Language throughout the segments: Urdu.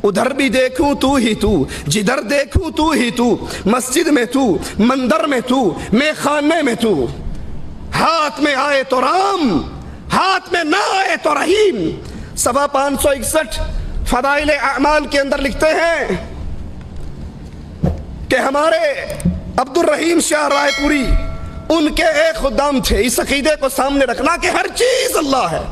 ادھر بھی دیکھوں تو ہی تو، جدھر دیکھوں تو ہی تو، مسجد میں تو، مندر میں تو، میں خانے میں تو، ہاتھ میں آئے تو رام، ہاتھ میں نہ آئے تو رحیم۔ صفحہ 561 فضائل اعمال کے اندر لکھتے ہیں کہ ہمارے عبد الرحیم شاہ رائے پوری ان کے ایک خدام تھے۔ اس عقیدے کو سامنے رکھنا کہ ہر چیز اللہ ہے،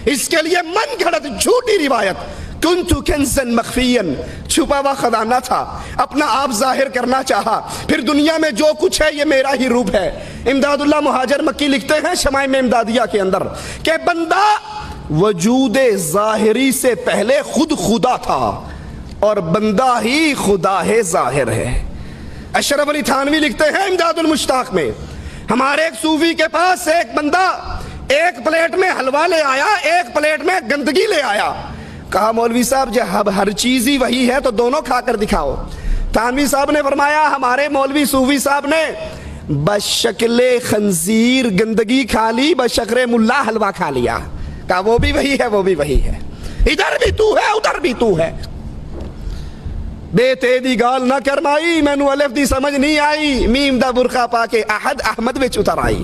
اس کے لیے من گھڑت جھوٹی روایت کنتو کنزن مخفین، چھپا ہوا خزانہ تھا، اپنا آپ ظاہر کرنا چاہا، پھر دنیا میں جو کچھ ہے یہ میرا ہی روپ ہے۔ امداد اللہ مہاجر مکی لکھتے ہیں شمائم امدادیہ کے اندر کہ بندہ وجود ظاہری سے پہلے خود خدا تھا اور بندہ ہی خدا ہے ظاہر ہے۔ اشرف علی تھانوی لکھتے ہیں امداد المشتاق میں، ہمارے ایک صوفی کے پاس ایک بندہ ایک پلیٹ میں حلوہ لے آیا، ایک پلیٹ میں گندگی لے آیا۔ کہا مولوی صاحب جب ہر چیز ہی وہی ہے تو دونوں کھا کر دکھاؤ۔ تھانوی صاحب نے فرمایا ہمارے مولوی صوفی صاحب نے بشکل خنزیر گندگی کھا لی، بشکل ملا حلوہ کھا لیا۔ کہا وہ بھی وہی ہے، وہ بھی وہی ہے، ادھر بھی تو ہے ادھر بھی تو ہے۔ بے تیدی گال نہ کرمائی، مینو الف دی سمجھ نہیں آئی، میم دا برخا پا کے احد احمد وچ اتر آئی۔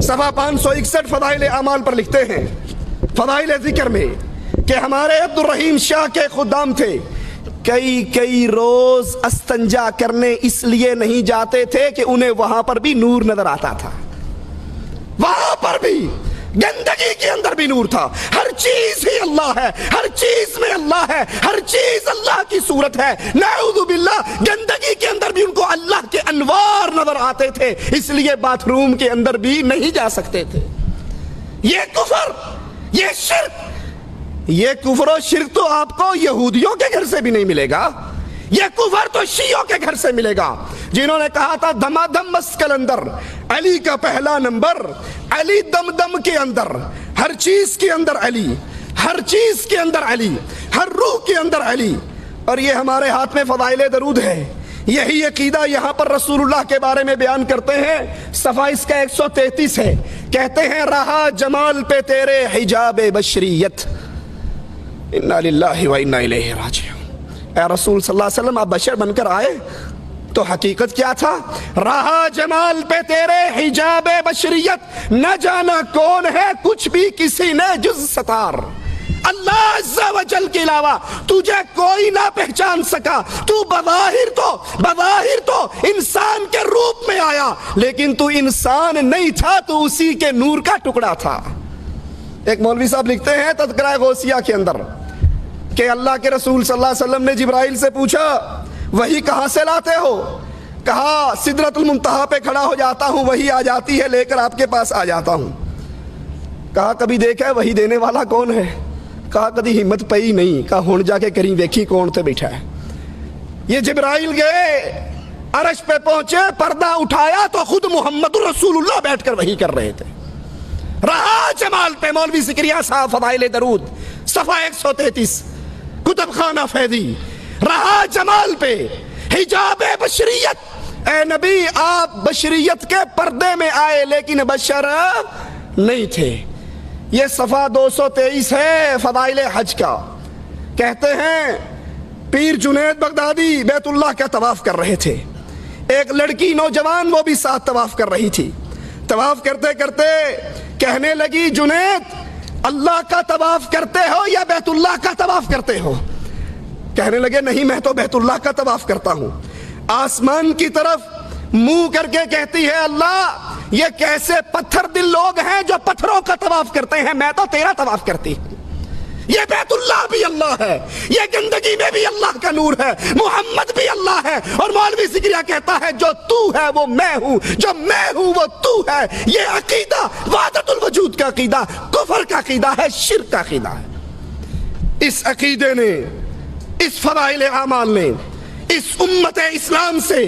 صفحہ 561 فضائل اعمال پر لکھتے ہیں فضائل ذکر میں کہ ہمارے عبد الرحیم شاہ کے خدام تھے، کئی روز استنجا کرنے اس لیے نہیں جاتے تھے کہ انہیں وہاں پر بھی نور نظر آتا تھا، وہاں پر بھی گندگی کے اندر بھی نور تھا۔ ہر چیز ہی اللہ ہے، ہر چیز میں اللہ ہے، ہر چیز اللہ کی صورت ہے۔ نعوذ باللہ گندگی کے اندر بھی ان کو اللہ کے انوار نظر آتے تھے، اس لیے باتھ روم کے اندر بھی نہیں جا سکتے تھے۔ یہ کفر، یہ شرک، یہ کفر و شرک تو آپ کو یہودیوں کے گھر سے بھی نہیں ملے گا، یہ کفر تو شیعوں کے گھر سے ملے گا، جنہوں نے کہا تھا دما دم مسکل اندر علی کا پہلا نمبر، علی دم دم کے اندر، ہر چیز کے اندر علی، ہر چیز کے اندر علی، ہر روح کے اندر علی۔ اور یہ ہمارے ہاتھ میں فضائل درود ہے، یہی عقیدہ یہاں پر رسول اللہ کے بارے میں بیان کرتے ہیں۔ صفحہ اس کا 133 ہے، کہتے ہیں رہا جمال پہ تیرے حجاب بشریت، انا للہ و انا الیہ راجعون۔ اے رسول صلی اللہ علیہ وسلم آپ بشر بن کر آئے تو حقیقت کیا تھا؟ رہا جمال پہ تیرے حجاب بشریت، نہ جانا کون ہے کچھ بھی کسی نے جز ستار، اللہ عز و جل کے علاوہ تجھے کوئی نہ پہچان سکا۔ تو بظاہر تو انسان کے روپ میں آیا، لیکن تو انسان نہیں تھا، تو اسی کے نور کا ٹکڑا تھا۔ ایک مولوی صاحب لکھتے ہیں تذکرہ غوثیہ کے اندر کہ اللہ کے رسول صلی اللہ علیہ وسلم نے جبرائیل سے پوچھا وہی کہاں سے لاتے ہو؟ کہا سدرۃ المنتہا پہ کھڑا ہو جاتا ہوں، وہی آ جاتی ہے، لے کر آپ کے پاس آ جاتا ہوں۔ کہا کبھی دیکھا ہے وہی دینے والا کون ہے؟ کہا کبھی ہمت پئی نہیں۔ کہا ہون جا کے کریں ویکھی کون تے بیٹھا ہے۔ یہ جبرائیل گئے عرش پہ پہنچے، پردہ اٹھایا تو خود محمد رسول اللہ بیٹھ کر وہی کر رہے تھے۔ رہا جمال پہ، مولوی ذکریہ صاحب فضائل درود صفحہ 133 کتب خانہ فیضی، رہا جمال پہ حجاب بشریت، اے نبی آپ بشریت کے پردے میں آئے لیکن بشر نہیں تھے۔ یہ صفحہ 223 ہے فضائل حج کا۔ کہتے ہیں پیر جنید بغدادی بیت اللہ کا طواف کر رہے تھے، ایک لڑکی نوجوان وہ بھی ساتھ طواف کر رہی تھی۔ طواف کرتے کرتے کہنے لگی جنید اللہ کا طواف کرتے ہو یا بیت اللہ کا طواف کرتے ہو؟ کہنے لگے نہیں میں تو بیت اللہ کا طواف کرتا ہوں۔ آسمان کی طرف منہ کر کے کہتی ہے اللہ یہ کیسے پتھر دل لوگ ہیں جو پتھروں کا طواف کرتے ہیں، میں تو تیرا طواف کرتی ہوں۔ یہ بیت اللہ بھی اللہ ہے، یہ گندگی میں بھی اللہ کا نور ہے، محمد بھی اللہ ہے۔ اور مولوی ذکریہ کہتا ہے جو تو ہے وہ میں ہوں، جو میں ہوں وہ تو ہے۔ یہ عقیدہ وحدت الوجود کا عقیدہ، کفر کا عقیدہ ہے، شرک کا عقیدہ ہے۔ اس عقیدے نے، اس فضائل اعمال نے اس امت اسلام سے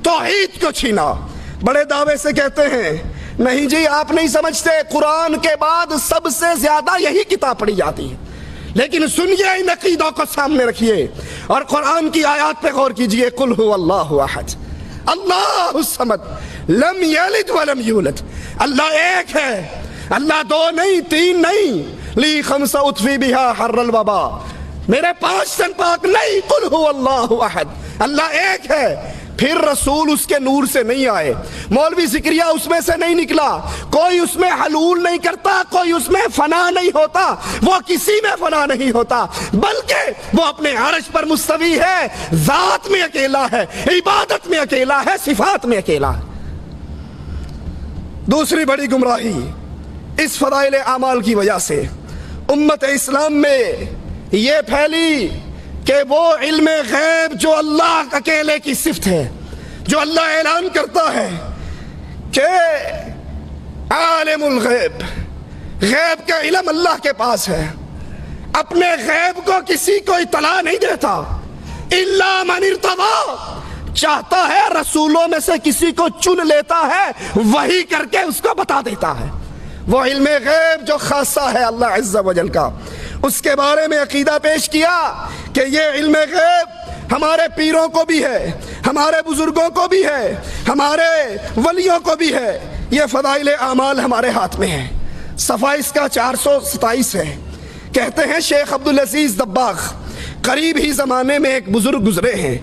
توحید کو چھینا۔ بڑے دعوے سے کہتے ہیں نہیں جی آپ نہیں سمجھتے، قرآن کے بعد سب سے زیادہ یہی کتاب پڑھی جاتی ہے، لیکن سنیے ان عقیدوں کو سامنے رکھیے اور قرآن کی آیات پہ غور کیجئے۔ قل هو اللہ احد اللہ الصمد لم یلد ولم یولد، اللہ ایک ہے، اللہ دو نہیں تین نہیں، لی خمسہ اطفی بہا حر الوبا، میرے 5 تن پاک نہیں، قل هو اللہ احد، اللہ ایک ہے۔ پھر رسول اس کے نور سے نہیں آئے، مولوی زکریا اس میں سے نہیں نکلا، کوئی اس میں حلول نہیں کرتا، کوئی اس میں فنا نہیں ہوتا، وہ کسی میں فنا نہیں ہوتا، بلکہ وہ اپنے عرش پر مستوی ہے، ذات میں اکیلا ہے، عبادت میں اکیلا ہے، صفات میں اکیلا ہے۔ دوسری بڑی گمراہی اس فضائل اعمال کی وجہ سے امت اسلام میں یہ پھیلی کہ وہ علم غیب جو اللہ اکیلے کی صفت ہے، جو اللہ اعلان کرتا ہے کہ عالم الغیب، غیب کا علم اللہ کے پاس ہے، اپنے غیب کو کسی کو اطلاع نہیں دیتا، الا من ارتضی، چاہتا ہے رسولوں میں سے کسی کو چن لیتا ہے، وہی کر کے اس کو بتا دیتا ہے۔ وہ علم غیب جو خاصہ ہے اللہ عز و جل کا، اس کے بارے میں عقیدہ پیش کیا کہ یہ علم غیب ہمارے پیروں کو بھی ہے، ہمارے بزرگوں کو بھی ہے، ہمارے ولیوں کو بھی ہے، یہ فضائل اعمال ہمارے ہاتھ میں ہے۔ صفحہ اس کا 427 ہے۔ کہتے ہیں شیخ عبدالعزیز دباغ، قریب ہی زمانے میں ایک بزرگ گزرے ہیں،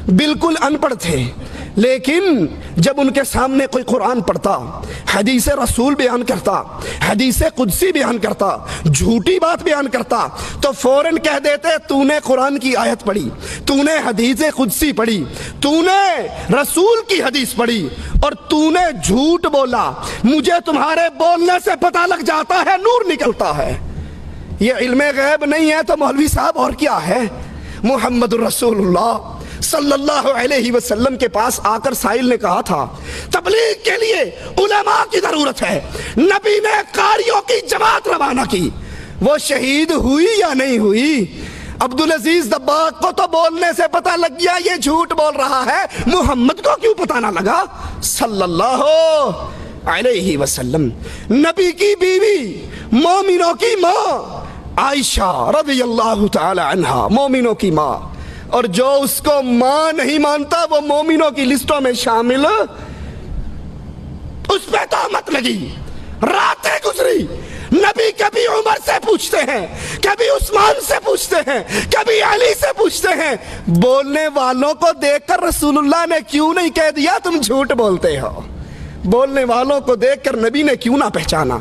بالکل ان پڑھ تھے، لیکن جب ان کے سامنے کوئی قرآن پڑھتا، حدیث رسول بیان کرتا، حدیث قدسی بیان کرتا، جھوٹی بات بیان کرتا، تو فوراً کہہ دیتے تو نے قرآن کی آیت پڑھی، تو نے حدیث قدسی پڑھی، تو نے رسول کی حدیث پڑھی، اور تو نے جھوٹ بولا، مجھے تمہارے بولنے سے پتہ لگ جاتا ہے، نور نکلتا ہے۔ یہ علم غیب نہیں ہے تو مولوی صاحب اور کیا ہے؟ محمد الرسول اللہ صلی اللہ علیہ وسلم کے پاس آ کر سائل نے کہا تھا تبلیغ کے لیے علماء کی ضرورت ہے، نبی نے قاریوں کی جماعت روانہ کی، وہ شہید ہوئی یا نہیں ہوئی؟ عبدالعزیز دباغ کو تو بولنے سے پتہ لگ گیا یہ جھوٹ بول رہا ہے، محمد کو کیوں پتہ نہ لگا صلی اللہ علیہ وسلم؟ نبی کی بیوی، مومنوں کی ماں عائشہ رضی اللہ تعالی عنہا، مومنوں کی ماں، اور جو اس کو ماں نہیں مانتا وہ مومنوں کی لسٹوں میں شامل، اس پہ تہمت لگی، راتیں گزری، نبی کبھی عمر سے پوچھتے ہیں، کبھی عثمان سے پوچھتے ہیں، کبھی علی سے پوچھتے ہیں، بولنے والوں کو دیکھ کر رسول اللہ نے کیوں نہیں کہہ دیا تم جھوٹ بولتے ہو؟ بولنے والوں کو دیکھ کر نبی نے کیوں نہ پہچانا؟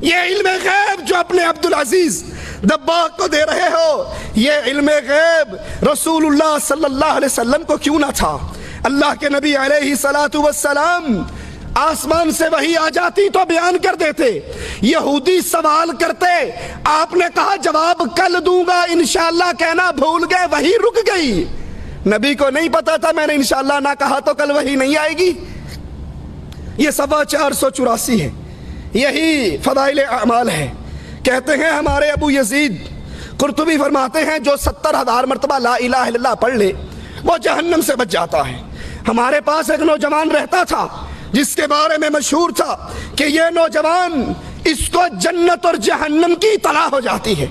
یہ علم غیب جو اپنے عبدالعزیز دباغ کو دے رہے ہو، یہ علم غیب رسول اللہ صلی اللہ علیہ وسلم کو کیوں نہ تھا؟ اللہ کے نبی علیہ السلام آسمان سے وحی آ جاتی تو بیان کر دیتے، یہودی سوال کرتے، آپ نے کہا جواب کل دوں گا انشاءاللہ کہنا بھول گئے، وحی رک گئی، نبی کو نہیں پتا تھا میں نے انشاءاللہ نہ کہا تو کل وحی نہیں آئے گی۔ یہ صفحہ 484 ہے، یہی فضائل اعمال ہے۔ کہتے ہیں ہمارے ابو یزید قرطبی فرماتے ہیں جو 70,000 مرتبہ لا الہ الا اللہ پڑھ لے وہ جہنم سے بچ جاتا ہے۔ ہمارے پاس ایک نوجوان رہتا تھا جس کے بارے میں مشہور تھا کہ یہ نوجوان اس کو جنت اور جہنم کی اطلاع ہو جاتی ہے،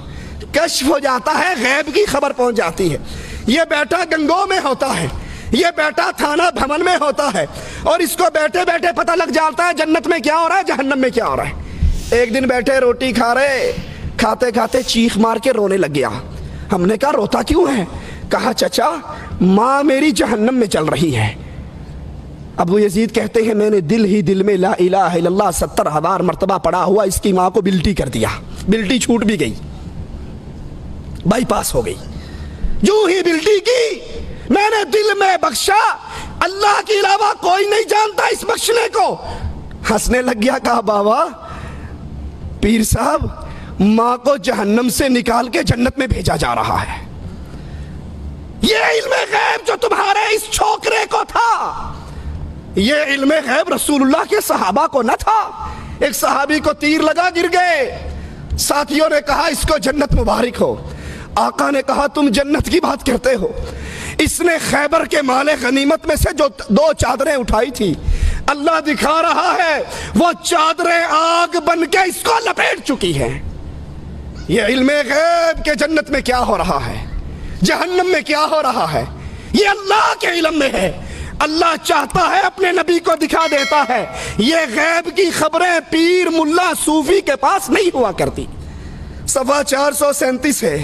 کشف ہو جاتا ہے، غیب کی خبر پہنچ جاتی ہے۔ یہ بیٹا گنگو میں ہوتا ہے، یہ بیٹا تھانہ بھون میں ہوتا ہے، اور اس کو بیٹھے بیٹھے پتہ لگ جاتا ہے جنت میں کیا ہو رہا ہے، جہنم میں کیا ہو رہا ہے۔ ایک دن بیٹھے روٹی کھا رہے، کھاتے کھاتے چیخ مار کے رونے لگ گیا۔ ہم نے کہا روتا کیوں ہے؟ کہا چچا ماں میری جہنم میں چل رہی ہے۔ ابو یزید کہتے ہیں میں نے دل ہی دل میں لا الہ الا اللہ 70,000 مرتبہ پڑھا ہوا اس کی ماں کو بلٹی کر دیا، بلٹی چھوٹ بھی گئی، بائی پاس ہو گئی۔ جو ہی بلٹی کی میں نے دل میں بخشا، اللہ کے علاوہ کوئی نہیں جانتا اس بخشنے کو۔ ہنسنے لگ گیا، کہا بابا پیر صاحب ماں کو جہنم سے نکال کے جنت میں بھیجا جا رہا ہے۔ یہ علم غیب جو تمہارے اس چھوکرے کو تھا، یہ علم غیب رسول اللہ کے صحابہ کو نہ تھا۔ ایک صحابی کو تیر لگا، گر گئے، ساتھیوں نے کہا اس کو جنت مبارک ہو۔ آقا نے کہا تم جنت کی بات کرتے ہو، اس نے خیبر کے مال غنیمت میں سے جو 2 چادریں اٹھائی تھی، اللہ دکھا رہا ہے وہ چادریں آگ بن کے اس کو لپیٹ چکی ہیں۔ یہ علم غیب کہ جنت میں کیا ہو رہا ہے، جہنم میں کیا ہو رہا ہے، یہ اللہ کے علم میں ہے۔ اللہ چاہتا ہے اپنے نبی کو دکھا دیتا ہے۔ یہ غیب کی خبریں پیر ملا صوفی کے پاس نہیں ہوا کرتی۔ صفحہ 437 ہے۔